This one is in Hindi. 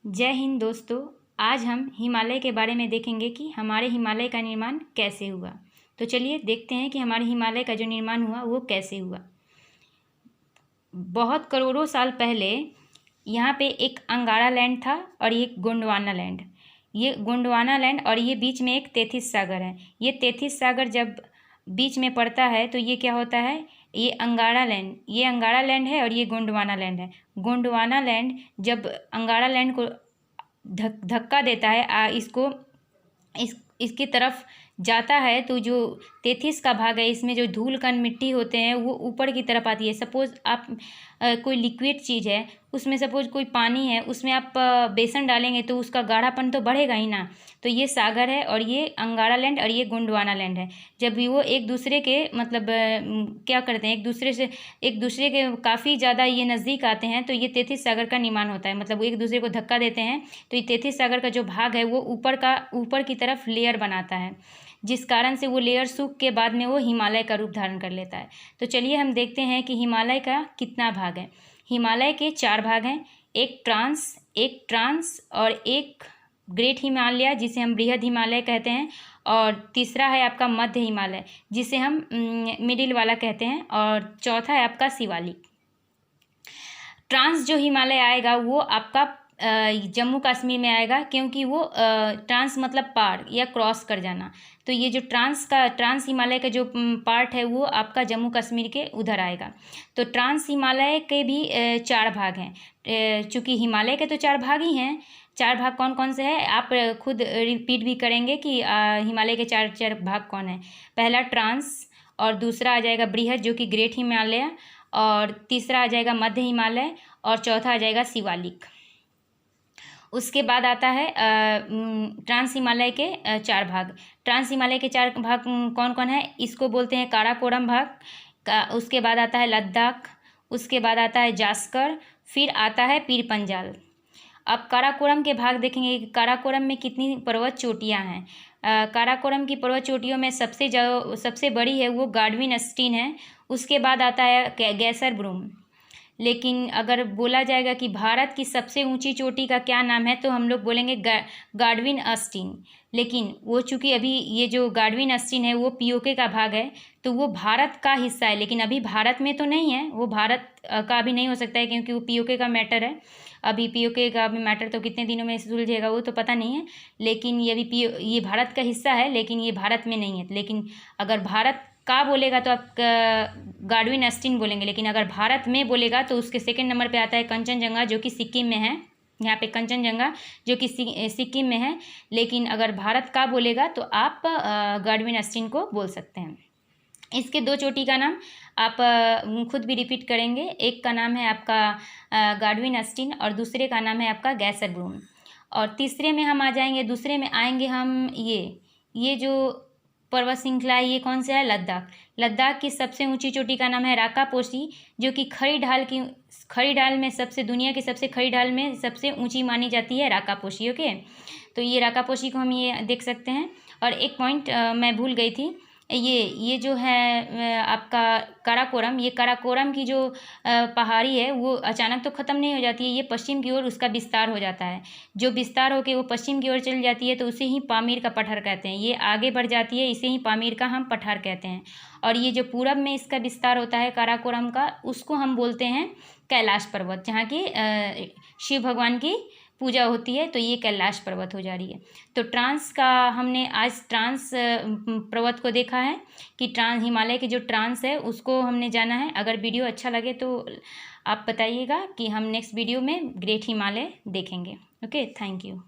जय हिंद दोस्तों। आज हम हिमालय के बारे में देखेंगे कि हमारे हिमालय का निर्माण कैसे हुआ। तो चलिए देखते हैं कि हमारे हिमालय का जो निर्माण हुआ वो कैसे हुआ। बहुत करोड़ों साल पहले यहाँ पे एक अंगारा लैंड था और एक गोंडवाना लैंड। ये गोंडवाना लैंड और ये बीच में एक तेथिस सागर है। ये तेथिस सागर जब बीच में पड़ता है तो ये क्या होता है, ये अंगारा लैंड है और ये गोंडवाना लैंड है। गोंडवाना लैंड जब अंगारा लैंड को धक्का देता है, इसकी तरफ जाता है, तो जो तेथिस का भाग है इसमें जो धूल कण मिट्टी होते हैं वो ऊपर की तरफ आती है। सपोज़ आप कोई लिक्विड चीज़ है, उसमें सपोज़ कोई पानी है, उसमें आप बेसन डालेंगे तो उसका गाढ़ापन तो बढ़ेगा ही ना। तो ये सागर है और ये अंगारा लैंड और ये गोंडवाना लैंड है। जब भी वो एक दूसरे के क्या करते हैं, एक दूसरे के काफ़ी ज़्यादा ये नज़दीक आते हैं तो ये तेथिस सागर का निर्माण होता है। मतलब वो एक दूसरे को धक्का देते हैं तो ये तेथिस सागर का जो भाग है वो ऊपर की तरफ लेयर बनाता है, जिस कारण से वो लेयर सूख के बाद में वो हिमालय का रूप धारण कर लेता है। तो चलिए हम देखते हैं कि हिमालय का कितना भाग है। हिमालय के 4 भाग हैं, एक ट्रांस और एक ग्रेट हिमालय जिसे हम बृहद हिमालय कहते हैं, और तीसरा है आपका मध्य हिमालय जिसे हम मिडिल वाला कहते हैं, और चौथा है आपका शिवालिक। ट्रांस जो हिमालय आएगा वो आपका जम्मू कश्मीर में आएगा, क्योंकि वो ट्रांस मतलब पार या क्रॉस कर जाना। तो ये जो ट्रांस हिमालय का जो पार्ट है वो आपका जम्मू कश्मीर के उधर आएगा। तो ट्रांस हिमालय के भी 4 भाग हैं। चूँकि हिमालय के तो 4 भाग ही हैं। 4 भाग कौन कौन से हैं आप खुद रिपीट भी करेंगे कि हिमालय के 4 भाग कौन है। पहला ट्रांस, और दूसरा आ जाएगा बृहद जो कि ग्रेट हिमालय, और तीसरा आ जाएगा मध्य हिमालय, और चौथा आ जाएगा शिवालिक। उसके बाद आता है ट्रांस हिमालय के 4 भाग। ट्रांस हिमालय के 4 भाग कौन कौन है, इसको बोलते हैं काराकोरम भाग। उसके बाद आता है लद्दाख, उसके बाद आता है जास्कर, फिर आता है पीर पंजाल। अब काराकोरम के भाग देखेंगे कि काराकोरम में कितनी पर्वत चोटियाँ हैं। काराकोरम की पर्वत चोटियों में सबसे बड़ी है वो गाडविन अस्टीन है। उसके बाद आता है गैसर ब्रूम। लेकिन अगर बोला जाएगा कि भारत की सबसे ऊंची चोटी का क्या नाम है तो हम लोग बोलेंगे गाडविन अस्टीन। लेकिन वो चूँकि अभी ये जो गाडविन अस्टीन है वो पीओके का भाग है, तो वो भारत का हिस्सा है, लेकिन अभी भारत में तो नहीं है। वो भारत का भी नहीं हो सकता है क्योंकि वो पीओके का मैटर है। अभी पीओके का भी मैटर तो कितने दिनों में सुलझेगा वो तो पता नहीं है, लेकिन ये भारत का हिस्सा है, लेकिन ये भारत में नहीं है। लेकिन अगर भारत का बोलेगा तो आप गाडविन अस्टीन बोलेंगे, लेकिन अगर भारत में बोलेगा तो उसके सेकंड नंबर पे आता है कंचनजंगा जो कि सिक्किम में है। यहाँ पे कंचनजंगा जो कि सिक्किम में है, लेकिन अगर भारत का बोलेगा तो आप गाडविन अस्टीन को बोल सकते हैं। इसके 2 चोटी का नाम आप खुद भी रिपीट करेंगे। एक का नाम है आपका गाडविन अस्टीन और दूसरे का नाम है आपका गैसर ब्रूम। और तीसरे में हम आ जाएंगे, दूसरे में आएंगे हम ये जो पर्वत श्रृंखला है ये कौन सा है, लद्दाख की सबसे ऊंची चोटी का नाम है राकापोशी, जो कि खड़ी ढाल में दुनिया की सबसे खड़ी ढाल में सबसे ऊंची मानी जाती है राकापोशी। ओके, तो ये राकापोशी को हम ये देख सकते हैं। और एक पॉइंट मैं भूल गई थी, ये जो है आपका काराकोरम, ये काराकोरम की जो पहाड़ी है वो अचानक तो ख़त्म नहीं हो जाती है, ये पश्चिम की ओर उसका विस्तार हो जाता है। जो विस्तार होकर वो पश्चिम की ओर चली जाती है तो उसे ही पामीर का पठार कहते हैं। ये आगे बढ़ जाती है, इसे ही पामीर का हम पठार कहते हैं। और ये जो पूरब में इसका विस्तार होता है काराकोरम का, उसको हम बोलते हैं कैलाश पर्वत, जहाँ की शिव भगवान की पूजा होती है, तो ये कैलाश पर्वत हो जा रही है। तो हमने आज ट्रांस पर्वत को देखा है कि हिमालय के जो ट्रांस है उसको हमने जाना है। अगर वीडियो अच्छा लगे तो आप बताइएगा कि हम नेक्स्ट वीडियो में ग्रेट हिमालय देखेंगे। Okay, thank you.